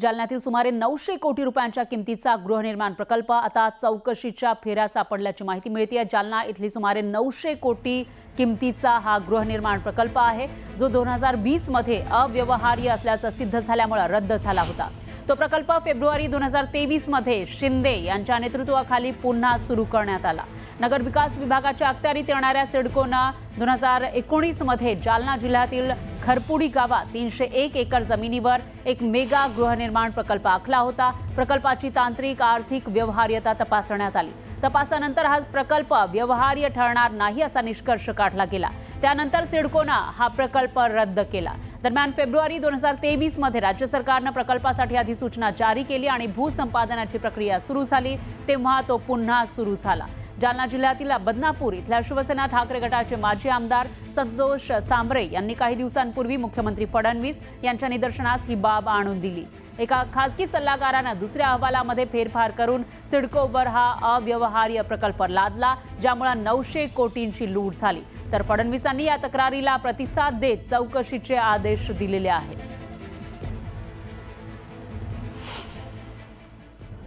जालन्यातील सुमारे 900 कोटी रुपयांच्या किमतीचा गृहनिर्माण प्रकल्प आता चौकशीच्या फेऱ्यात सापडल्याची माहिती मिळते। जालना इथली सुमारे 900 कोटी किमतीचा हा गृहनिर्माण प्रकल्प आहे, जो 2020 मध्ये अव्यवहार्य असल्याचं सिद्ध झाल्यामुळे रद्द झाला होता। तो प्रकल्प फेब्रुवारी 2023 मध्ये शिंदे यांच्या नेतृत्वाखाली पुन्हा सुरू करण्यात आला। नगर विकास विभागाच्या अखत्यारीत येणाऱ्या सिडकोनं 2019 मध्ये जालना जिल्ह्यातील खरपुडी गावात 301 एकर जमिनीवर एक मेगा गृहनिर्माण प्रकल्प आखला होता। प्रकल्पाची तांत्रिक आर्थिक व्यवहार्यता तपासण्यात आली। तपासानंतर हा प्रकल्प व्यवहार्य ठरणार नाही असा निष्कर्ष काढला गेला। त्यानंतर सिडकोनं हा प्रकल्प रद्द केला। दरम्यान फेब्रुवारी 2023 मध्ये राज्य सरकारनं प्रकल्पासाठी अधिसूचना जारी केली आणि भूसंपादनाची प्रक्रिया सुरू झाली, तेव्हा तो पुन्हा सुरू झाला। जालना जिल्ह्यातील बदनापूर इथल्या शिवसेना ठाकरे गटाचे माजी आमदार संतोष सांबरे यांनी काही दिवसांपूर्वी मुख्यमंत्री फडणवीस यांच्या निदर्शनास ही बाब आणून दिली। एका खासगी सल्लागारानं दुसऱ्या अहवालामध्ये फेरफार करून सिडकोवर हा अव्यवहार्य प्रकल्प लादला, ज्यामुळे 900 कोटींची लूट झाली। तर फडणवीसांनी या तक्रारीला प्रतिसाद देत चौकशीचे आदेश दिलेले आहेत।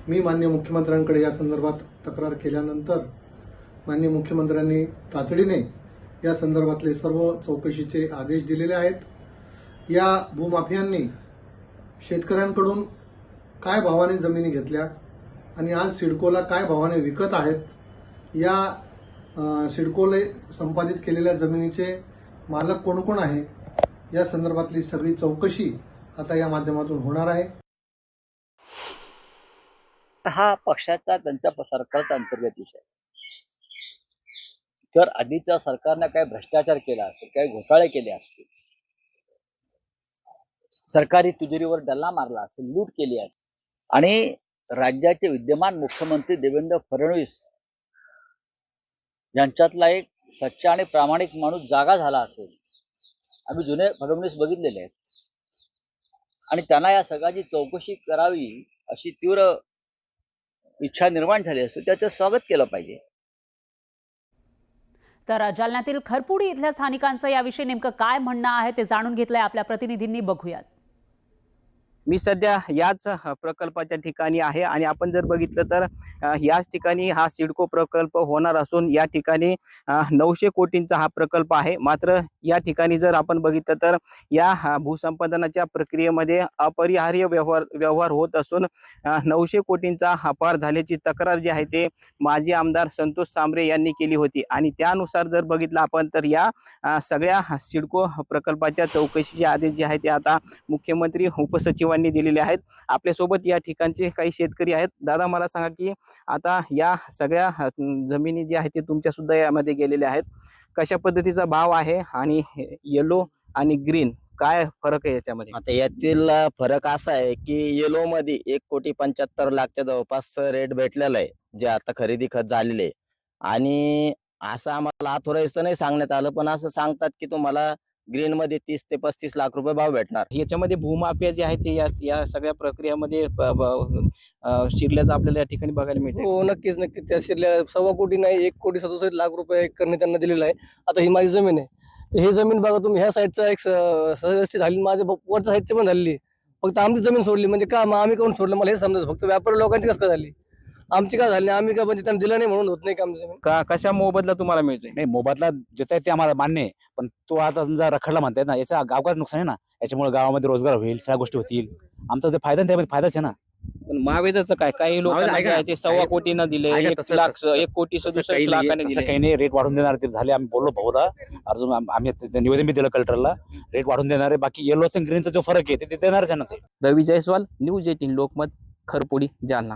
मी माननीय मुख्यमंत्र्यांकडे या संदर्भात तक्रार केल्यानंतर माननीय मुख्यमंत्र्यांनी तातडीने या संदर्भातले सर्व चौकशीचे आदेश दिलेले आहेत। या भूमाफियांनी शेतकऱ्यांकडून काय भावाने जमिनी घेतल्या आणि आज सिडकोला काय भावाने विकत आहेत, या सिडकोले संपादित केलेल्या जमिनीचे मालक कोण कोण आहे, या संदर्भातली सगळी चौकशी आता या माध्यमातून होणार आहे। हा पक्षाचा त्यांच्या सरकारचा अंतर्गत विषय। जर आधीच्या सरकारने काही भ्रष्टाचार केला असेल, काही घोटाळे केले असतील, सरकारी तिजोरीवर डल्ला मारला असेल, लूट केली असेल आणि राज्याचे विद्यमान मुख्यमंत्री देवेंद्र फडणवीस यांच्यातला एक सच्चा आणि प्रामाणिक माणूस जागा झाला असेल, आम्ही जुने फडणवीस बघितलेले आहेत आणि त्यांना या सगळ्याची चौकशी करावी अशी तीव्र इच्छा निर्माण झाली असेल, त्याचं स्वागत केलं पाहिजे। तर जालन्यातील खरपुडी इथल्या स्थानिकांचं याविषयी नेमकं काय म्हणणं आहे ते जाणून घेतलंय आपल्या प्रतिनिधींनी, बघूयात। मी सध्या याच प्रकल्पाच्या ठिकाणी आहे आणि आपण जर बघितलं तर याच ठिकाणी हा सिडको प्रकल्प होणार असून या ठिकाणी 900 कोटींचा हा प्रकल्प आहे। मात्र या ठिकाणी जर आपण बघितलं तर या भूसंपादनाच्या प्रक्रियेमध्ये अपरिहार्य व्यवहार होत असून 900 कोटींचा अपार झाल्याची तक्रार जी आहे ते माजी आमदार संतोष सांबरे यांनी केली होती आणि त्यानुसार जर बघितलं आपण तर या सगळ्या सिडको प्रकल्पाच्या चौकशीचे आदेश जे आहेत ते आता मुख्यमंत्री उपसचिव दिलेले आहेत। आपल्यासोबत या ठिकाणचे काही शेतकरी आहेत। दादा, मला सांगा की आता या सगळ्या जमिनी जी आहेत ते तुमच्या सुद्धा यामध्ये गेलेल्या आहेत, कशा पद्धतीचा भाव आहे आणि येलो आणि ग्रीन काय फरक आहे याच्यामध्ये? आता यातील फरक असा आहे की येलो मध्ये 1,75,00,000च्या जवळपास रेट भेटलेला आहे, जे आता खरेदी खत झालेले आहे आणि असं आम्हाला अथोराइज तर नाही सांगण्यात आलं, पण असं सांगतात की तुम्हाला ग्रीन मध्ये 30 ते 35 लाख रुपये भाव भेटणार। याच्यामध्ये भूमाफिया जे आहे ते या सगळ्या प्रक्रियामध्ये शिरल्याचं आपल्याला या ठिकाणी बघायला मिळते। हो, नक्कीच नक्कीच त्या शिरल्या 1.25 कोटी नाही, 1,67,00,000 रुपये करणे त्यांना दिलेला आहे। आता ही माझी जमीन आहे, तर ही जमीन बघा तुम्ही, ह्या साईडचा एक सहजष्टी झाली, माझ्या वरच्या साईडची पण झालेली, फक्त आमची जमीन सोडली म्हणजे का मग आम्ही कोण सोडलं, मला हे समजायचं। फक्त व्यापारी लोकांची कसं झाली, आमची का झाली, आम्ही का म्हणजे त्यांना दिलं नाही म्हणून होत नाही का आमची जमीन? कशा मोबदला तुम्हाला मिळतोय? नाही, मोबदला देता येते आम्हाला मान्य आहे, पण तो आता समजा रखडला म्हणतायत ना, याचा गावात नुकसान आहे ना, याच्यामुळे गावामध्ये रोजगार होईल, सगळ्या गोष्टी होतील, आमचा ते फायदा त्यामध्ये फायदाच आहे ना। पण महावेदाचं काय? काही लोकांना जे आहे ते 1.25 कोटीनं दिले, 1,67,00,000 दिले। काही नाही, रेट वाढून देणार ते झाले, आम्ही बोललो बहुधा, अर्जुन आम्ही निवेदन बी दिलं कलेक्टरला, रेट वाढून देणार आहे। बाकी येलोचं ग्रीनचा जो फरक आहे ते देणारच आहे ना ते। रवी जयस्वाल, न्यूज 18 लोकमत, खरपुडी, जालना।